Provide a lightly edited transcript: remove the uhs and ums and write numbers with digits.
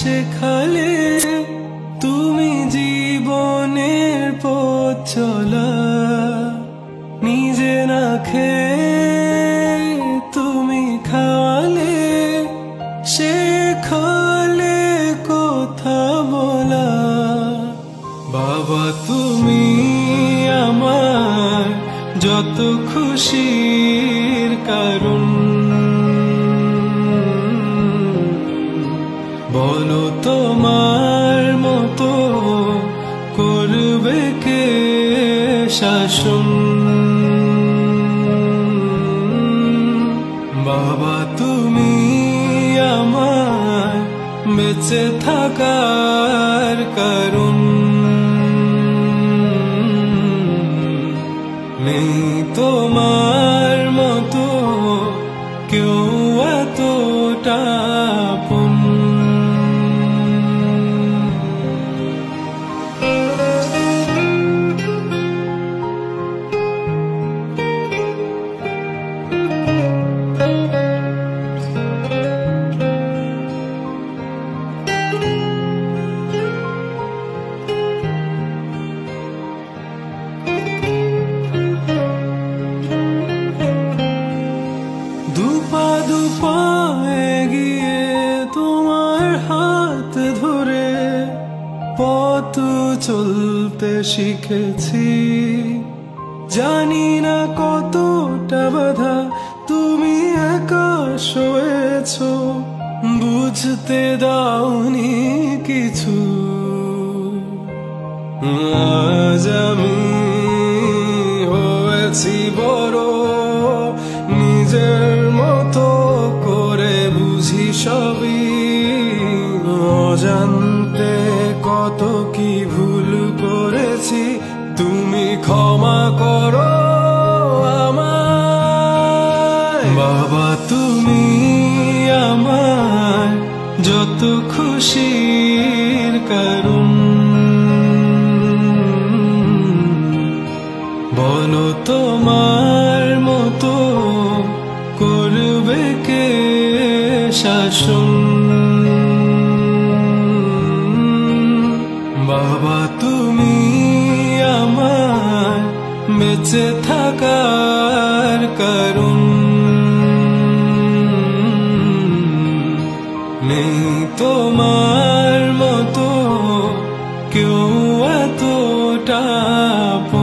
শেখালে তুমি জীবনের পথ চলা। নিজে না খেয়ে তুমি খাওয়ালে, শেখালে কথা বলা। বাবা তুমি আমার যত খুশির কারণ, বলো তোমার মতো করবে কে শাসন। বাবা তুমি আমার বেঁচে থাকার কারণ, নেই তোমার মতো কেউ এতটা আপন। দুপা দুপা এগিয়ে তোমার হাত ধরে পথ চলতে শিখেছি। জানি না কতটা বাধা তুমি একা সয়েছ, বুঝতে দাওনি কিছু। আজ আমি হয়েছি বড়, নিজের মতো করে বুঝি সবই। অজান্তে কত কি ভুল করেছি, তুমি ক্ষমা করো আমায়। বাবা তুমি আমার যত খুশির কারণ, বলো তোমার মতো করবে কে শাসন। বাবা তুমি আমার বেঁচে থাকার কারণ, নেই তোমার মতো কেউ এতটা আপন।